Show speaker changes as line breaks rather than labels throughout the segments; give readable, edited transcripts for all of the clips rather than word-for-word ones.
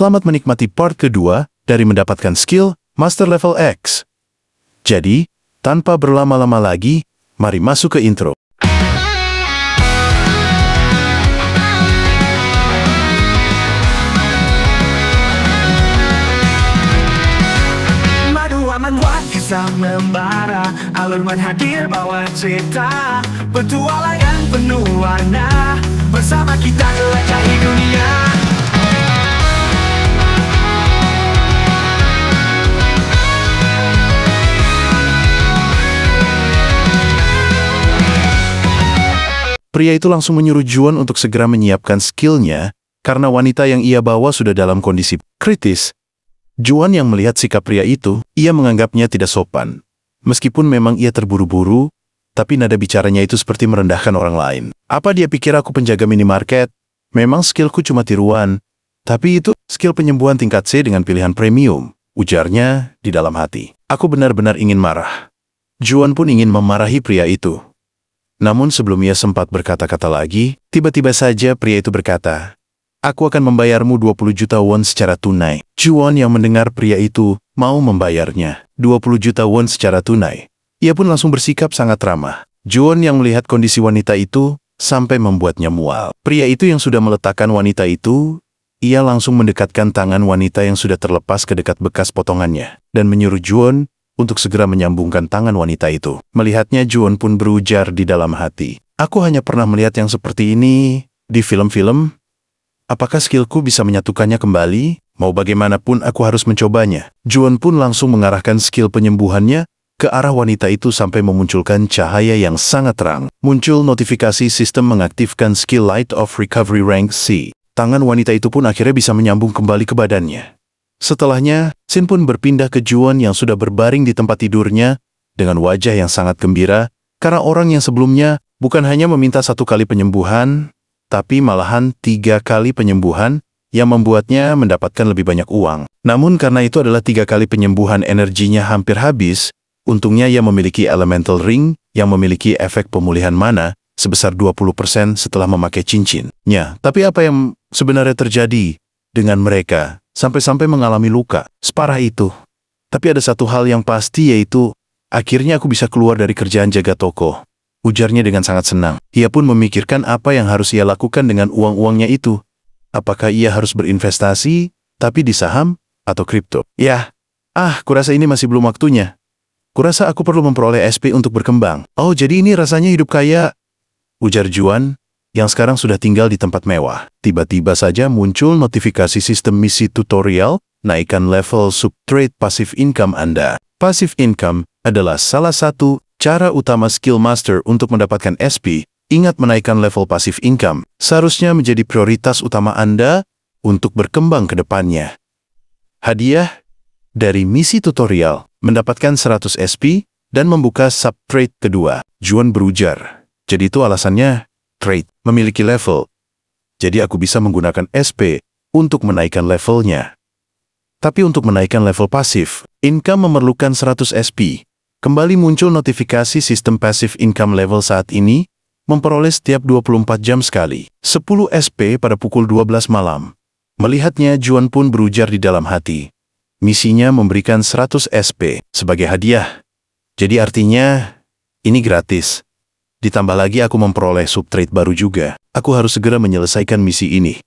Selamat menikmati part kedua dari mendapatkan skill Master Level X. Jadi, tanpa berlama-lama lagi, mari masuk ke intro.
Kisah membara, alur hadir bawa cerita, petualangan penuh warna, bersama kita jelajahi dunia.
Pria itu langsung menyuruh Juan untuk segera menyiapkan skillnya, karena wanita yang ia bawa sudah dalam kondisi kritis. Juan yang melihat sikap pria itu, ia menganggapnya tidak sopan. Meskipun memang ia terburu-buru, tapi nada bicaranya itu seperti merendahkan orang lain. Apa dia pikir aku penjaga minimarket? Memang skillku cuma tiruan, tapi itu skill penyembuhan tingkat C dengan pilihan premium, ujarnya di dalam hati. Aku benar-benar ingin marah. Juan pun ingin memarahi pria itu. Namun sebelum ia sempat berkata-kata lagi, tiba-tiba saja pria itu berkata, "Aku akan membayarmu 20 juta won secara tunai." Juan yang mendengar pria itu mau membayarnya 20 juta won secara tunai. Ia pun langsung bersikap sangat ramah. Juan yang melihat kondisi wanita itu sampai membuatnya mual. Pria itu yang sudah meletakkan wanita itu, ia langsung mendekatkan tangan wanita yang sudah terlepas ke dekat bekas potongannya dan menyuruh Juan untuk segera menyambungkan tangan wanita itu. Melihatnya, Juan pun berujar di dalam hati, "Aku hanya pernah melihat yang seperti ini di film-film. Apakah skillku bisa menyatukannya kembali? Mau bagaimanapun aku harus mencobanya." Juan pun langsung mengarahkan skill penyembuhannya ke arah wanita itu sampai memunculkan cahaya yang sangat terang. Muncul notifikasi sistem mengaktifkan skill Light of Recovery Rank C. Tangan wanita itu pun akhirnya bisa menyambung kembali ke badannya. Setelahnya, Sin pun berpindah ke Juan yang sudah berbaring di tempat tidurnya dengan wajah yang sangat gembira karena orang yang sebelumnya bukan hanya meminta 1 kali penyembuhan, tapi malahan 3 kali penyembuhan yang membuatnya mendapatkan lebih banyak uang. Namun karena itu adalah 3 kali penyembuhan energinya hampir habis, untungnya ia memiliki Elemental Ring yang memiliki efek pemulihan mana sebesar 20% setelah memakai cincinnya. Tapi apa yang sebenarnya terjadi dengan mereka sampai-sampai mengalami luka separah itu? Tapi ada satu hal yang pasti, yaitu akhirnya aku bisa keluar dari kerjaan jaga toko, ujarnya dengan sangat senang. Ia pun memikirkan apa yang harus ia lakukan dengan uang-uangnya itu. Apakah ia harus berinvestasi, tapi di saham atau kripto? Kurasa ini masih belum waktunya. Kurasa aku perlu memperoleh SP untuk berkembang. Oh, jadi ini rasanya hidup kaya, ujar Juan, yang sekarang sudah tinggal di tempat mewah. Tiba-tiba saja muncul notifikasi sistem misi tutorial, naikkan level subtrade passive income Anda. Passive income adalah salah satu cara utama skill master untuk mendapatkan SP. Ingat, menaikkan level passive income seharusnya menjadi prioritas utama Anda untuk berkembang ke depannya. Hadiah dari misi tutorial, mendapatkan 100 SP dan membuka subtrade kedua. Juan berujar, jadi itu alasannya trade memiliki level. Jadi aku bisa menggunakan SP untuk menaikkan levelnya. Tapi untuk menaikkan level pasif, income memerlukan 100 SP. Kembali muncul notifikasi sistem passive income level saat ini memperoleh setiap 24 jam sekali. 10 SP pada pukul 12 malam. Melihatnya, Juan pun berujar di dalam hati. Misinya memberikan 100 SP sebagai hadiah. Jadi artinya ini gratis. Ditambah lagi aku memperoleh subtrade baru juga. Aku harus segera menyelesaikan misi ini.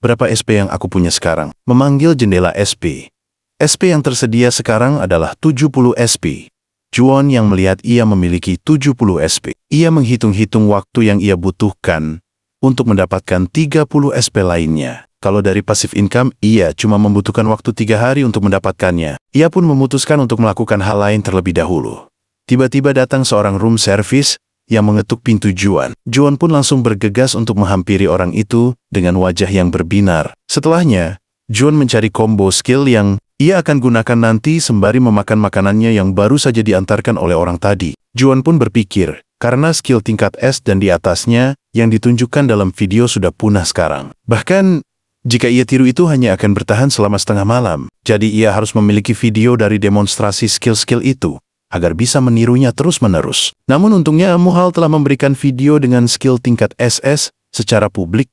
Berapa SP yang aku punya sekarang? Memanggil jendela SP. SP yang tersedia sekarang adalah 70 SP. Juan yang melihat ia memiliki 70 SP. Ia menghitung-hitung waktu yang ia butuhkan untuk mendapatkan 30 SP lainnya. Kalau dari passive income, ia cuma membutuhkan waktu 3 hari untuk mendapatkannya. Ia pun memutuskan untuk melakukan hal lain terlebih dahulu. Tiba-tiba datang seorang room service yang mengetuk pintu Juan. Juan pun langsung bergegas untuk menghampiri orang itu dengan wajah yang berbinar. Setelahnya, Juan mencari combo skill yang ia akan gunakan nanti sembari memakan makanannya yang baru saja diantarkan oleh orang tadi. Juan pun berpikir, karena skill tingkat S dan di atasnya yang ditunjukkan dalam video sudah punah sekarang. Bahkan, jika ia tiru itu hanya akan bertahan selama setengah malam. Jadi ia harus memiliki video dari demonstrasi skill-skill itu agar bisa menirunya terus-menerus. Namun untungnya Muhal telah memberikan video dengan skill tingkat SS secara publik.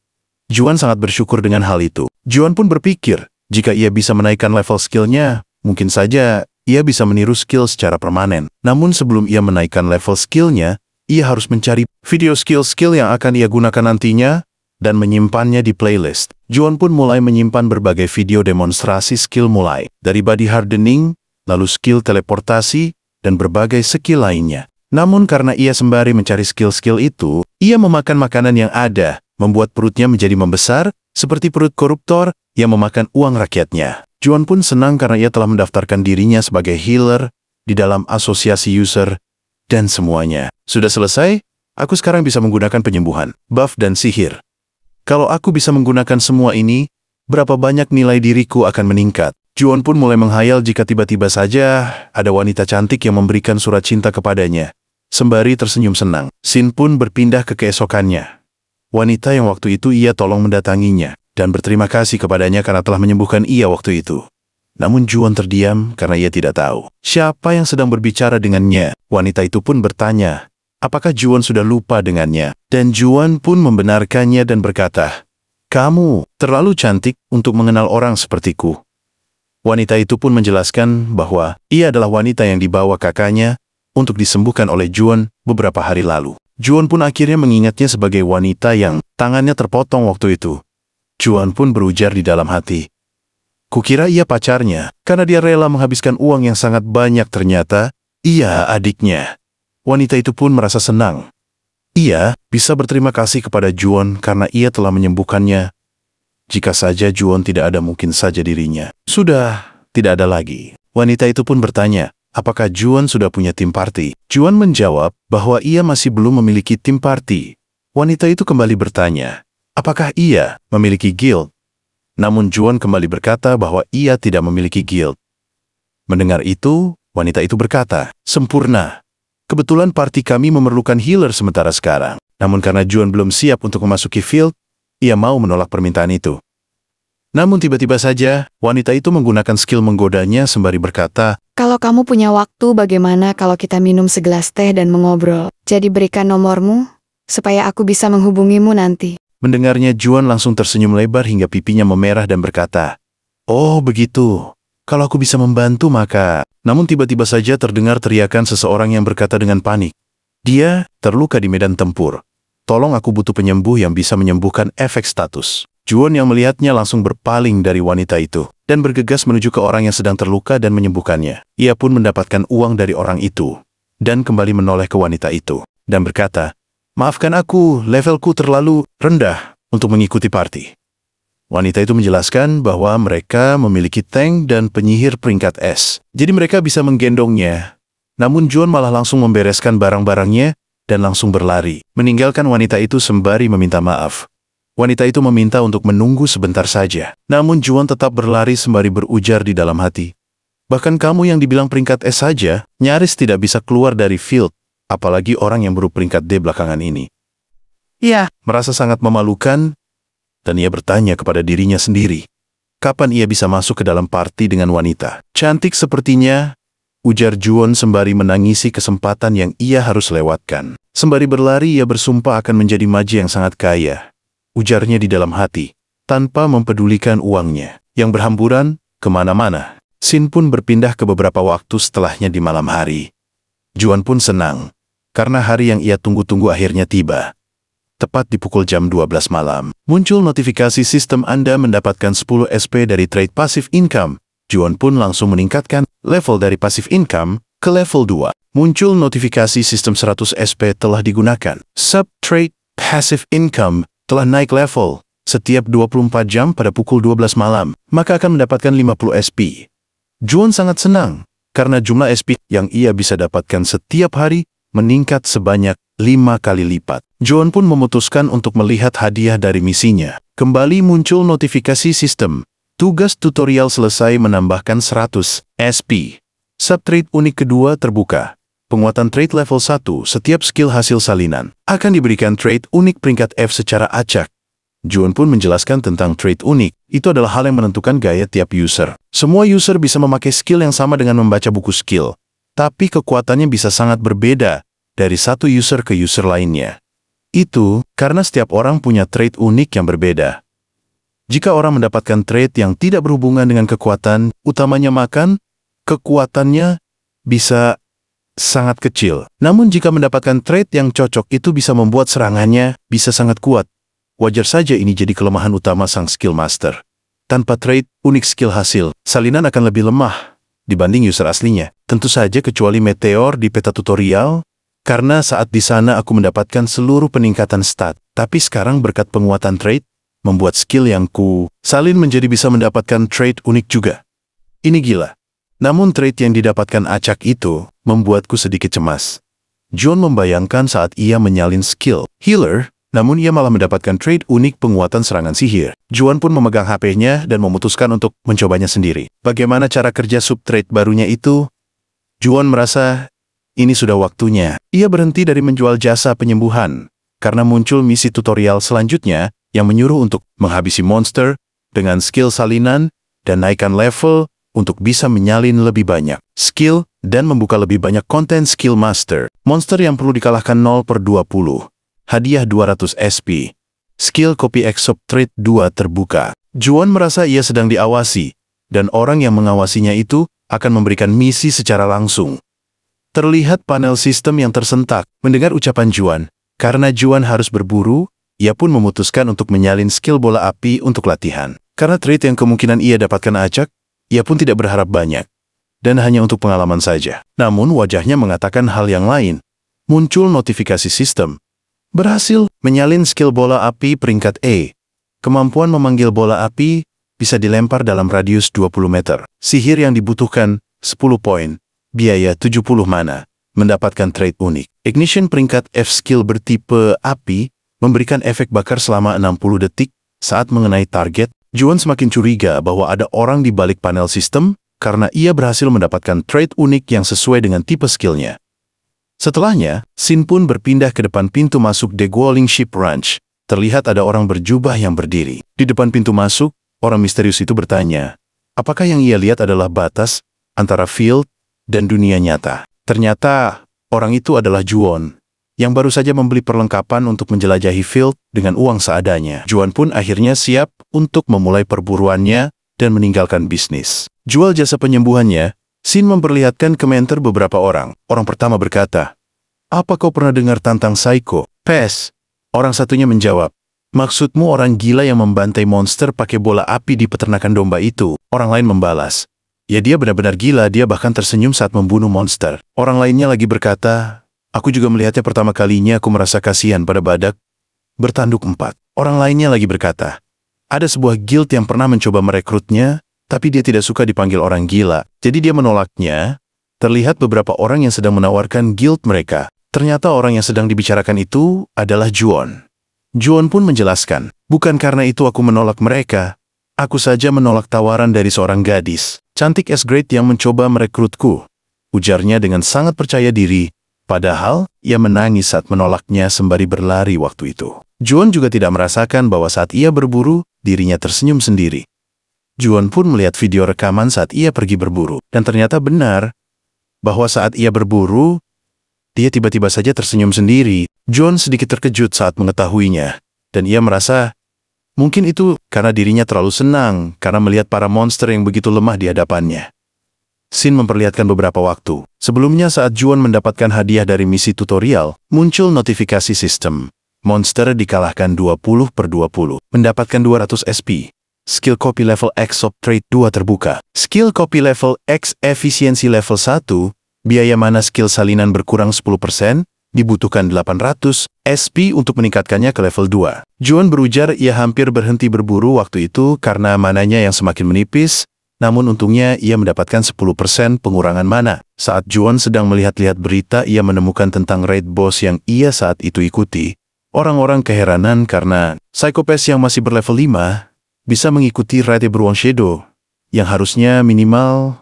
Juan sangat bersyukur dengan hal itu. Juan pun berpikir, Jika ia bisa menaikkan level skillnya, mungkin saja ia bisa meniru skill secara permanen. Namun sebelum ia menaikkan level skillnya, ia harus mencari video skill-skill yang akan ia gunakan nantinya dan menyimpannya di playlist. Juan pun mulai menyimpan berbagai video demonstrasi skill mulai dari body hardening, lalu skill teleportasi, dan berbagai skill lainnya. Namun karena ia sembari mencari skill-skill itu, ia memakan makanan yang ada, membuat perutnya menjadi membesar, seperti perut koruptor yang memakan uang rakyatnya. Juan pun senang karena ia telah mendaftarkan dirinya sebagai healer di dalam asosiasi user, dan semuanya sudah selesai. Aku sekarang bisa menggunakan penyembuhan, buff, dan sihir. Kalau aku bisa menggunakan semua ini, berapa banyak nilai diriku akan meningkat. Juan pun mulai menghayal jika tiba-tiba saja ada wanita cantik yang memberikan surat cinta kepadanya. Sembari tersenyum senang, Sin pun berpindah ke keesokannya. Wanita yang waktu itu ia tolong mendatanginya dan berterima kasih kepadanya karena telah menyembuhkan ia waktu itu. Namun Juan terdiam karena ia tidak tahu siapa yang sedang berbicara dengannya. Wanita itu pun bertanya, apakah Juan sudah lupa dengannya? Dan Juan pun membenarkannya dan berkata, "Kamu terlalu cantik untuk mengenal orang sepertiku." Wanita itu pun menjelaskan bahwa ia adalah wanita yang dibawa kakaknya untuk disembuhkan oleh Juan beberapa hari lalu. Juan pun akhirnya mengingatnya sebagai wanita yang tangannya terpotong waktu itu. Juan pun berujar di dalam hati, "Kukira ia pacarnya, karena dia rela menghabiskan uang yang sangat banyak, ternyata ia adiknya." Wanita itu pun merasa senang. Ia bisa berterima kasih kepada Juan karena ia telah menyembuhkannya. Jika saja Juan tidak ada, mungkin saja dirinya sudah tidak ada lagi. Wanita itu pun bertanya, apakah Juan sudah punya tim party? Juan menjawab bahwa ia masih belum memiliki tim party. Wanita itu kembali bertanya, apakah ia memiliki guild? Namun Juan kembali berkata bahwa ia tidak memiliki guild. Mendengar itu, wanita itu berkata, "Sempurna. Kebetulan party kami memerlukan healer sementara sekarang." Namun karena Juan belum siap untuk memasuki field, ia mau menolak permintaan itu. Namun tiba-tiba saja, wanita itu menggunakan skill menggodanya sembari berkata,
"Kalau kamu punya waktu, bagaimana kalau kita minum segelas teh dan mengobrol? Jadi berikan nomormu, supaya aku bisa menghubungimu nanti."
Mendengarnya, Juan langsung tersenyum lebar hingga pipinya memerah dan berkata, "Oh begitu, kalau aku bisa membantu maka..." Namun tiba-tiba saja terdengar teriakan seseorang yang berkata dengan panik, "Dia terluka di medan tempur. Tolong, aku butuh penyembuh yang bisa menyembuhkan efek status." Juan yang melihatnya langsung berpaling dari wanita itu dan bergegas menuju ke orang yang sedang terluka dan menyembuhkannya. Ia pun mendapatkan uang dari orang itu dan kembali menoleh ke wanita itu dan berkata, "Maafkan aku, levelku terlalu rendah untuk mengikuti party." Wanita itu menjelaskan bahwa mereka memiliki tank dan penyihir peringkat S, jadi mereka bisa menggendongnya. Namun Juan malah langsung membereskan barang-barangnya dan langsung berlari, meninggalkan wanita itu sembari meminta maaf. Wanita itu meminta untuk menunggu sebentar saja. Namun Juan tetap berlari sembari berujar di dalam hati, "Bahkan kamu yang dibilang peringkat S saja, nyaris tidak bisa keluar dari field, apalagi orang yang baru peringkat D belakangan ini." Ia merasa sangat memalukan, dan ia bertanya kepada dirinya sendiri, kapan ia bisa masuk ke dalam party dengan wanita cantik sepertinya? Ujar Juan sembari menangisi kesempatan yang ia harus lewatkan. Sembari berlari, ia bersumpah akan menjadi maji yang sangat kaya. Ujarnya di dalam hati, tanpa mempedulikan uangnya yang berhamburan kemana-mana. Sin pun berpindah ke beberapa waktu setelahnya di malam hari. Juan pun senang, karena hari yang ia tunggu-tunggu akhirnya tiba. Tepat di pukul jam 12 malam, muncul notifikasi sistem Anda mendapatkan 10 SP dari trade passive income. Juan pun langsung meningkatkan level dari passive income ke level 2. Muncul notifikasi sistem 100 SP telah digunakan. Sub-trade passive income telah naik level setiap 24 jam pada pukul 12 malam, maka akan mendapatkan 50 SP. Juan sangat senang, karena jumlah SP yang ia bisa dapatkan setiap hari meningkat sebanyak 5 kali lipat. Juan pun memutuskan untuk melihat hadiah dari misinya. Kembali muncul notifikasi sistem. Tugas tutorial selesai menambahkan 100 SP. Subtrade unik kedua terbuka. Penguatan trait level 1, setiap skill hasil salinan akan diberikan trait unik peringkat F secara acak. Juan pun menjelaskan tentang trait unik. Itu adalah hal yang menentukan gaya tiap user. Semua user bisa memakai skill yang sama dengan membaca buku skill, tapi kekuatannya bisa sangat berbeda dari satu user ke user lainnya. Itu karena setiap orang punya trait unik yang berbeda. Jika orang mendapatkan trait yang tidak berhubungan dengan kekuatan, utamanya makan, kekuatannya bisa sangat kecil. Namun jika mendapatkan trait yang cocok itu bisa membuat serangannya bisa sangat kuat. Wajar saja ini jadi kelemahan utama sang skill master. Tanpa trait, unik skill hasil, salinan akan lebih lemah dibanding user aslinya. Tentu saja kecuali Meteor di peta tutorial, karena saat di sana aku mendapatkan seluruh peningkatan stat. Tapi sekarang berkat penguatan trait, membuat skill yang ku salin menjadi bisa mendapatkan trait unik juga. Ini gila. Namun trait yang didapatkan acak itu membuatku sedikit cemas. John membayangkan saat ia menyalin skill healer, namun ia malah mendapatkan trait unik penguatan serangan sihir. Juan pun memegang HP-nya dan memutuskan untuk mencobanya sendiri. Bagaimana cara kerja sub-trait barunya itu? Juan merasa ini sudah waktunya. Ia berhenti dari menjual jasa penyembuhan, karena muncul misi tutorial selanjutnya yang menyuruh untuk menghabisi monster dengan skill salinan dan naikkan level untuk bisa menyalin lebih banyak skill dan membuka lebih banyak konten skill master. Monster yang perlu dikalahkan 0/20. Hadiah 200 SP. Skill copy X sub-trait 2 terbuka. Juan merasa ia sedang diawasi, dan orang yang mengawasinya itu akan memberikan misi secara langsung. Terlihat panel sistem yang tersentak. Mendengar ucapan Juan, karena Juan harus berburu, ia pun memutuskan untuk menyalin skill bola api untuk latihan. Karena trait yang kemungkinan ia dapatkan acak, ia pun tidak berharap banyak, dan hanya untuk pengalaman saja. Namun wajahnya mengatakan hal yang lain. Muncul notifikasi sistem. Berhasil menyalin skill bola api peringkat E. Kemampuan memanggil bola api bisa dilempar dalam radius 20 meter. Sihir yang dibutuhkan 10 poin. Biaya 70 mana. Mendapatkan trait unik. Ignition peringkat F skill bertipe api memberikan efek bakar selama 60 detik saat mengenai target. Juan semakin curiga bahwa ada orang di balik panel sistem karena ia berhasil mendapatkan trait unik yang sesuai dengan tipe skillnya. Setelahnya, Sin pun berpindah ke depan pintu masuk The Guoling Ship Ranch. Terlihat ada orang berjubah yang berdiri. Di depan pintu masuk, orang misterius itu bertanya, apakah yang ia lihat adalah batas antara field dan dunia nyata? Ternyata, orang itu adalah Juan, yang baru saja membeli perlengkapan untuk menjelajahi field dengan uang seadanya. Juan pun akhirnya siap untuk memulai perburuannya dan meninggalkan bisnis. Jual jasa penyembuhannya, Sin memperlihatkan komentar beberapa orang. Orang pertama berkata, apa kau pernah dengar tentang Psycho? Pes. Orang satunya menjawab, maksudmu orang gila yang membantai monster pakai bola api di peternakan domba itu? Orang lain membalas, ya dia benar-benar gila, dia bahkan tersenyum saat membunuh monster. Orang lainnya lagi berkata, aku juga melihatnya pertama kalinya, aku merasa kasihan pada badak bertanduk 4. Orang lainnya lagi berkata, ada sebuah guild yang pernah mencoba merekrutnya, tapi dia tidak suka dipanggil orang gila, jadi dia menolaknya. Terlihat beberapa orang yang sedang menawarkan guild mereka. Ternyata orang yang sedang dibicarakan itu adalah Juan. Juan pun menjelaskan, bukan karena itu aku menolak mereka. Aku saja menolak tawaran dari seorang gadis cantik S-grade yang mencoba merekrutku. Ujarnya dengan sangat percaya diri, padahal ia menangis saat menolaknya sembari berlari waktu itu. Juan juga tidak merasakan bahwa saat ia berburu, dirinya tersenyum sendiri. Juan pun melihat video rekaman saat ia pergi berburu, dan ternyata benar bahwa saat ia berburu, dia tiba-tiba saja tersenyum sendiri. Juan sedikit terkejut saat mengetahuinya, dan ia merasa mungkin itu karena dirinya terlalu senang karena melihat para monster yang begitu lemah di hadapannya. Sin memperlihatkan beberapa waktu. Sebelumnya saat Juan mendapatkan hadiah dari misi tutorial, muncul notifikasi sistem. Monster dikalahkan 20/20, mendapatkan 200 SP. Skill copy level X sub-trait 2 terbuka. Skill copy level X efisiensi level 1, biaya mana skill salinan berkurang 10%, dibutuhkan 800 SP untuk meningkatkannya ke level 2. Juan berujar ia hampir berhenti berburu waktu itu karena mananya yang semakin menipis, namun untungnya ia mendapatkan 10% pengurangan mana. Saat Juan sedang melihat-lihat berita, ia menemukan tentang raid boss yang ia saat itu ikuti. Orang-orang keheranan karena Psychopath yang masih berlevel 5 bisa mengikuti raid beruang shadow yang harusnya minimal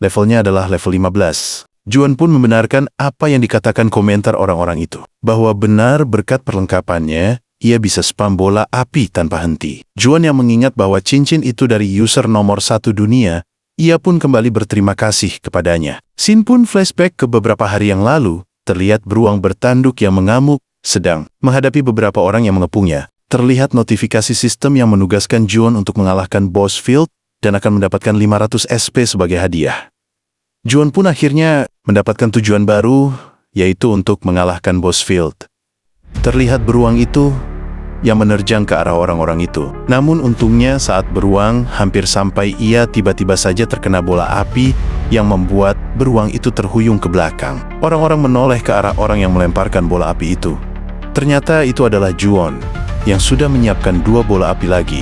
levelnya adalah level 15. Juan pun membenarkan apa yang dikatakan komentar orang-orang itu, bahwa benar berkat perlengkapannya, ia bisa spam bola api tanpa henti. Juan yang mengingat bahwa cincin itu dari user nomor 1 dunia, ia pun kembali berterima kasih kepadanya. Sin pun flashback ke beberapa hari yang lalu, terlihat beruang bertanduk yang mengamuk sedang menghadapi beberapa orang yang mengepungnya. terlihat notifikasi sistem yang menugaskan Juon untuk mengalahkan Boss Field dan akan mendapatkan 500 SP sebagai hadiah. Juon pun akhirnya mendapatkan tujuan baru, yaitu untuk mengalahkan Boss Field. Terlihat beruang itu yang menerjang ke arah orang-orang itu. Namun untungnya saat beruang hampir sampai, ia tiba-tiba saja terkena bola api yang membuat beruang itu terhuyung ke belakang. Orang-orang menoleh ke arah orang yang melemparkan bola api itu. Ternyata itu adalah Juon yang sudah menyiapkan 2 bola api lagi.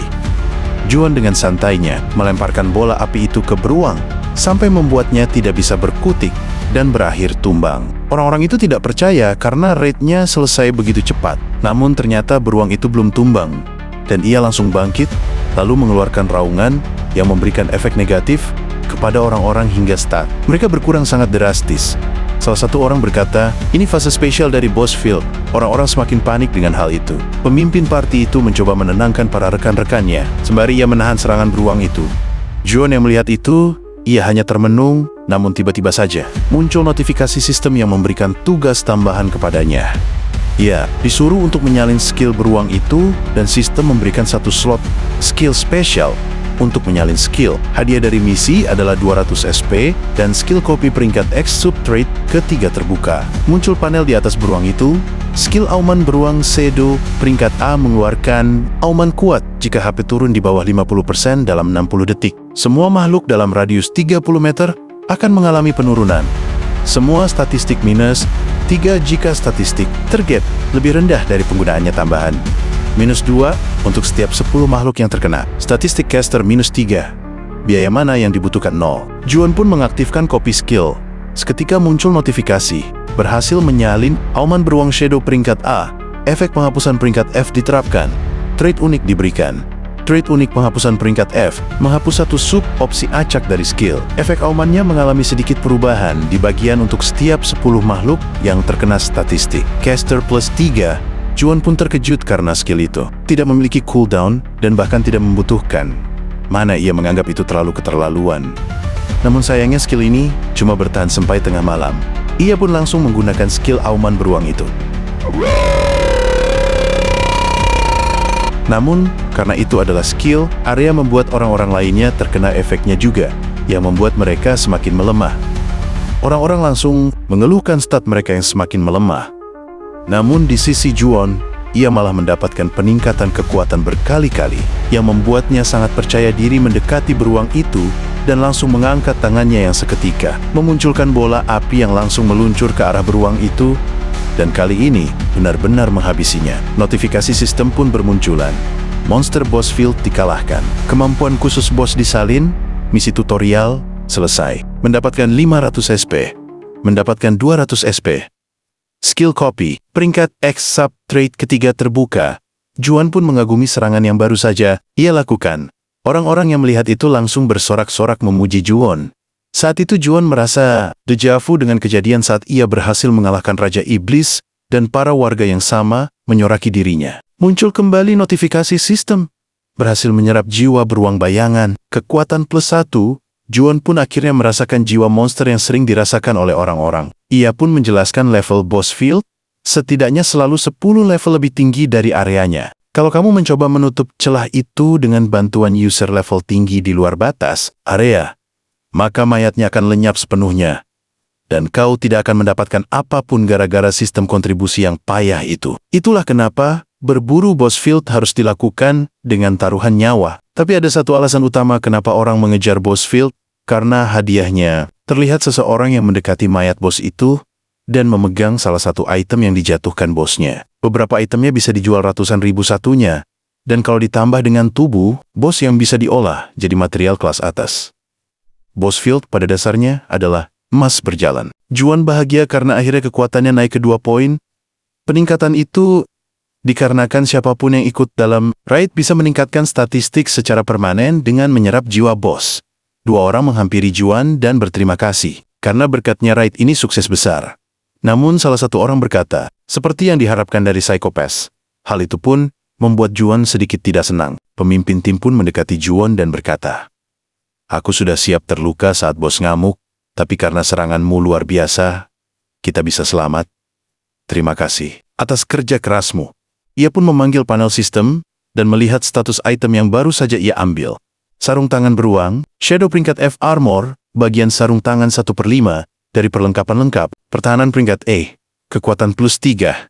Juon dengan santainya melemparkan bola api itu ke beruang sampai membuatnya tidak bisa berkutik dan berakhir tumbang. Orang-orang itu tidak percaya karena raid-nya selesai begitu cepat. Namun ternyata beruang itu belum tumbang dan ia langsung bangkit lalu mengeluarkan raungan yang memberikan efek negatif kepada orang-orang hingga stat mereka berkurang sangat drastis. Salah satu orang berkata, ini fase spesial dari Boss Field. Orang-orang semakin panik dengan hal itu. Pemimpin parti itu mencoba menenangkan para rekan-rekannya, sembari ia menahan serangan beruang itu. Juon yang melihat itu, ia hanya termenung, namun tiba-tiba saja muncul notifikasi sistem yang memberikan tugas tambahan kepadanya. Ia disuruh untuk menyalin skill beruang itu, dan sistem memberikan 1 slot skill spesial untuk menyalin skill. Hadiah dari misi adalah 200 SP dan skill kopi peringkat X sub-trait ketiga terbuka. Muncul panel di atas beruang itu. Skill auman beruang Shadow peringkat A mengeluarkan auman kuat jika HP turun di bawah 50% dalam 60 detik. Semua makhluk dalam radius 30 meter akan mengalami penurunan. Semua statistik minus 3 jika statistik target lebih rendah dari penggunaannya tambahan. Minus 2 untuk setiap 10 makhluk yang terkena. Statistik caster minus 3. Biaya mana yang dibutuhkan 0. Juon pun mengaktifkan kopi skill. Seketika muncul notifikasi. Berhasil menyalin auman beruang Shadow peringkat A. Efek penghapusan peringkat F diterapkan. Trait unik diberikan. Trait unik penghapusan peringkat F. Menghapus 1 sub opsi acak dari skill. Efek aumannya mengalami sedikit perubahan di bagian untuk setiap 10 makhluk yang terkena statistik. Caster plus 3. Juon pun terkejut karena skill itu tidak memiliki cooldown dan bahkan tidak membutuhkan. Mana ia menganggap itu terlalu keterlaluan. Namun sayangnya skill ini cuma bertahan sampai tengah malam. Ia pun langsung menggunakan skill auman beruang itu. Namun, karena itu adalah skill, area membuat orang-orang lainnya terkena efeknya juga, yang membuat mereka semakin melemah. Orang-orang langsung mengeluhkan stat mereka yang semakin melemah. Namun di sisi Juon, ia malah mendapatkan peningkatan kekuatan berkali-kali yang membuatnya sangat percaya diri mendekati beruang itu dan langsung mengangkat tangannya yang seketika, memunculkan bola api yang langsung meluncur ke arah beruang itu, dan kali ini benar-benar menghabisinya. Notifikasi sistem pun bermunculan. Monster Boss Field dikalahkan. Kemampuan khusus bos disalin, misi tutorial selesai. Mendapatkan 500 SP. Mendapatkan 200 SP. Skill copy, peringkat X sub-trait ketiga terbuka. Juon pun mengagumi serangan yang baru saja ia lakukan. Orang-orang yang melihat itu langsung bersorak-sorak memuji Juon. Saat itu Juon merasa deja vu dengan kejadian saat ia berhasil mengalahkan Raja Iblis dan para warga yang sama menyoraki dirinya. Muncul kembali notifikasi sistem. Berhasil menyerap jiwa beruang bayangan, kekuatan plus 1, Juon pun akhirnya merasakan jiwa monster yang sering dirasakan oleh orang-orang. Ia pun menjelaskan level Boss Field, setidaknya selalu 10 level lebih tinggi dari areanya. Kalau kamu mencoba menutup celah itu dengan bantuan user level tinggi di luar batas area, maka mayatnya akan lenyap sepenuhnya. Dan kau tidak akan mendapatkan apapun gara-gara sistem kontribusi yang payah itu. Itulah kenapa berburu Boss Field harus dilakukan dengan taruhan nyawa. Tapi ada satu alasan utama kenapa orang mengejar Boss Field, karena hadiahnya. Terlihat seseorang yang mendekati mayat bos itu dan memegang salah satu item yang dijatuhkan bosnya. Beberapa itemnya bisa dijual ratusan ribu satunya, dan kalau ditambah dengan tubuh, bos yang bisa diolah jadi material kelas atas. Boss Field pada dasarnya adalah emas berjalan. Juon bahagia karena akhirnya kekuatannya naik ke 2 poin. Peningkatan itu dikarenakan siapapun yang ikut dalam raid bisa meningkatkan statistik secara permanen dengan menyerap jiwa bos. 2 orang menghampiri Juon dan berterima kasih, karena berkatnya raid ini sukses besar. Namun salah satu orang berkata, seperti yang diharapkan dari Psycho-Pass. Hal itu pun membuat Juon sedikit tidak senang. Pemimpin tim pun mendekati Juon dan berkata, aku sudah siap terluka saat bos ngamuk, tapi karena seranganmu luar biasa, kita bisa selamat. Terima kasih atas kerja kerasmu. Ia pun memanggil panel sistem dan melihat status item yang baru saja ia ambil. Sarung tangan beruang, Shadow peringkat F Armor, bagian sarung tangan 1/5 dari perlengkapan lengkap, pertahanan peringkat E, kekuatan +3.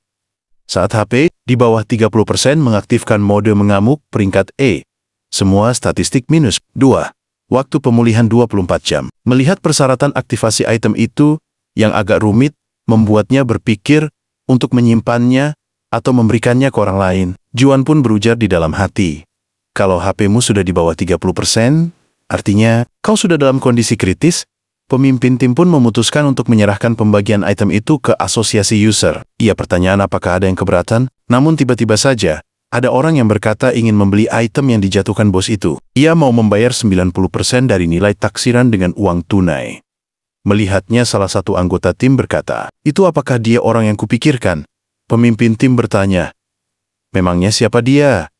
Saat HP di bawah 30% mengaktifkan mode mengamuk peringkat E. Semua statistik -2. Waktu pemulihan 24 jam. Melihat persyaratan aktivasi item itu yang agak rumit, membuatnya berpikir untuk menyimpannya atau memberikannya ke orang lain. Juan pun berujar di dalam hati. Kalau HP-mu sudah di bawah 30%, artinya kau sudah dalam kondisi kritis. Pemimpin tim pun memutuskan untuk menyerahkan pembagian item itu ke asosiasi user. Ia pertanyaan apakah ada yang keberatan, namun tiba-tiba saja, ada orang yang berkata ingin membeli item yang dijatuhkan bos itu. Ia mau membayar 90% dari nilai taksiran dengan uang tunai. Melihatnya salah satu anggota tim berkata, "Itu apakah dia orang yang kupikirkan?" Pemimpin tim bertanya, "Memangnya siapa dia?"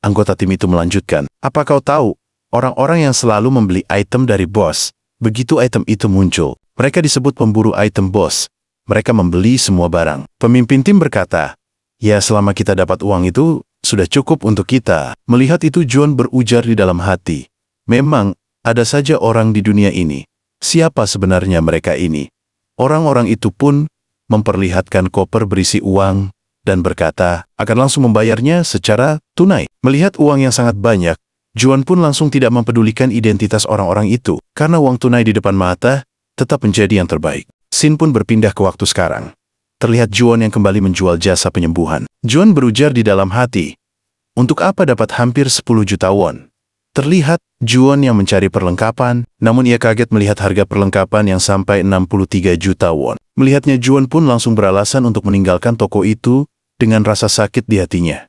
Anggota tim itu melanjutkan, "Apa kau tahu, orang-orang yang selalu membeli item dari bos? Begitu item itu muncul, mereka disebut pemburu item bos. Mereka membeli semua barang." Pemimpin tim berkata, "Ya, selama kita dapat uang itu, sudah cukup untuk kita." Melihat itu Juan berujar di dalam hati, "Memang, ada saja orang di dunia ini. Siapa sebenarnya mereka ini?" Orang-orang itu pun memperlihatkan koper berisi uang dan berkata akan langsung membayarnya secara tunai. Melihat uang yang sangat banyak, Juan pun langsung tidak mempedulikan identitas orang-orang itu, karena uang tunai di depan mata tetap menjadi yang terbaik. Scene pun berpindah ke waktu sekarang. Terlihat Juan yang kembali menjual jasa penyembuhan. Juan berujar di dalam hati, "Untuk apa dapat hampir 10 juta won?" Terlihat Juan yang mencari perlengkapan, namun ia kaget melihat harga perlengkapan yang sampai 63 juta won. Melihatnya Juan pun langsung beralasan untuk meninggalkan toko itu dengan rasa sakit di hatinya.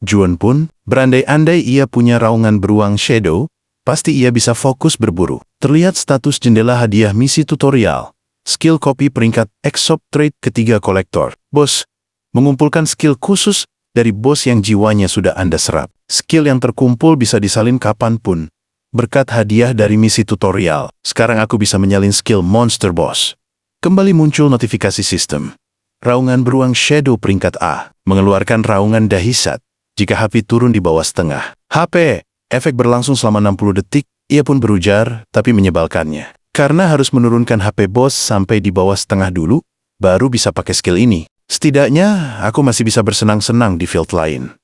Juan pun berandai-andai ia punya raungan beruang Shadow, pasti ia bisa fokus berburu. Terlihat status jendela hadiah misi tutorial. Skill copy peringkat Exop Trade ketiga kolektor. Bos, mengumpulkan skill khusus dari bos yang jiwanya sudah Anda serap. Skill yang terkumpul bisa disalin kapanpun. Berkat hadiah dari misi tutorial, sekarang aku bisa menyalin skill monster boss. Kembali muncul notifikasi sistem. Raungan beruang Shadow peringkat A, mengeluarkan raungan dahsyat jika HP turun di bawah setengah. HP, efek berlangsung selama 60 detik, ia pun berujar, tapi menyebalkannya. Karena harus menurunkan HP bos sampai di bawah setengah dulu, baru bisa pakai skill ini. Setidaknya, aku masih bisa bersenang-senang di field lain.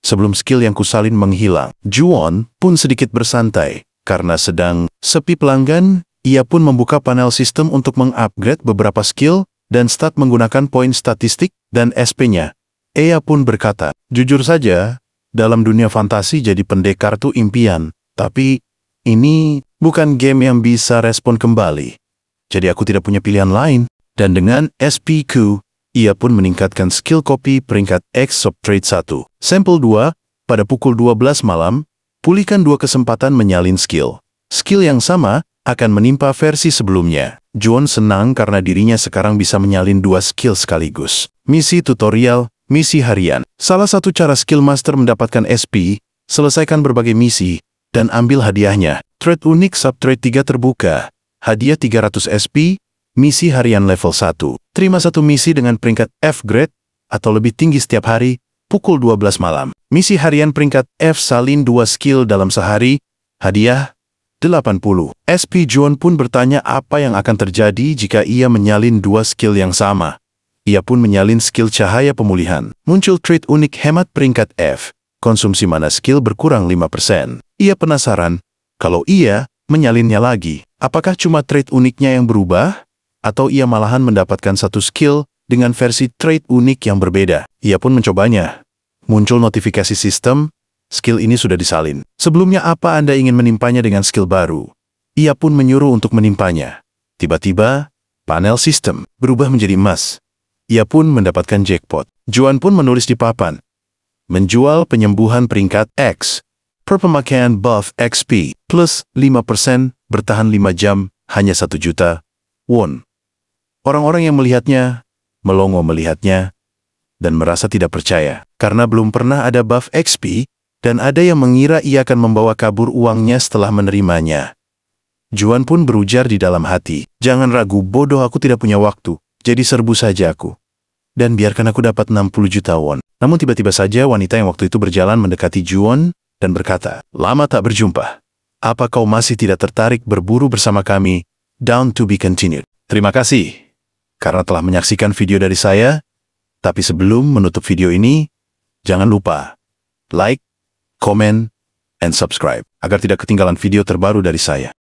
Sebelum skill yang kusalin menghilang, Juan pun sedikit bersantai. Karena sedang sepi pelanggan, ia pun membuka panel sistem untuk mengupgrade beberapa skill dan stat menggunakan poin statistik dan SP-nya. Ia pun berkata, "Jujur saja, dalam dunia fantasi jadi pendekar tuh impian, tapi ini bukan game yang bisa respon kembali. Jadi aku tidak punya pilihan lain." Dan dengan SP-ku, ia pun meningkatkan skill copy peringkat X Subtrade 1. Sampel 2, pada pukul 12 malam, pulihkan 2 kesempatan menyalin skill. Skill yang sama akan menimpa versi sebelumnya. Juan senang karena dirinya sekarang bisa menyalin 2 skill sekaligus. Misi tutorial, misi harian. Salah satu cara skill master mendapatkan SP, selesaikan berbagai misi, dan ambil hadiahnya. Trade unik Subtrade 3 terbuka. Hadiah 300 SP, misi harian level 1. Terima satu misi dengan peringkat F grade, atau lebih tinggi setiap hari, pukul 12 malam. Misi harian peringkat F salin 2 skill dalam sehari, hadiah 80 SP. Juan pun bertanya apa yang akan terjadi jika ia menyalin 2 skill yang sama. Ia pun menyalin skill cahaya pemulihan. Muncul trait unik hemat peringkat F. Konsumsi mana skill berkurang 5%. Ia penasaran, kalau ia menyalinnya lagi, apakah cuma trait uniknya yang berubah? Atau ia malahan mendapatkan satu skill dengan versi trait unik yang berbeda? Ia pun mencobanya. Muncul notifikasi sistem, skill ini sudah disalin. Sebelumnya apa Anda ingin menimpanya dengan skill baru? Ia pun menyuruh untuk menimpanya. Tiba-tiba, panel sistem berubah menjadi emas. Ia pun mendapatkan jackpot. Juan pun menulis di papan, menjual penyembuhan peringkat X. Per pemakaian buff XP plus 5% bertahan 5 jam, hanya 1 juta won. Orang-orang yang melihatnya, melongo melihatnya, dan merasa tidak percaya. Karena belum pernah ada buff XP, dan ada yang mengira ia akan membawa kabur uangnya setelah menerimanya. Juan pun berujar di dalam hati, "Jangan ragu bodoh, aku tidak punya waktu, jadi serbu saja aku. Dan biarkan aku dapat 60 juta won." Namun tiba-tiba saja wanita yang waktu itu berjalan mendekati Juwon dan berkata, "Lama tak berjumpa. Apa kau masih tidak tertarik berburu bersama kami? Down to be continued." Terima kasih karena telah menyaksikan video dari saya. Tapi sebelum menutup video ini, jangan lupa like, comment, and subscribe agar tidak ketinggalan video terbaru dari saya.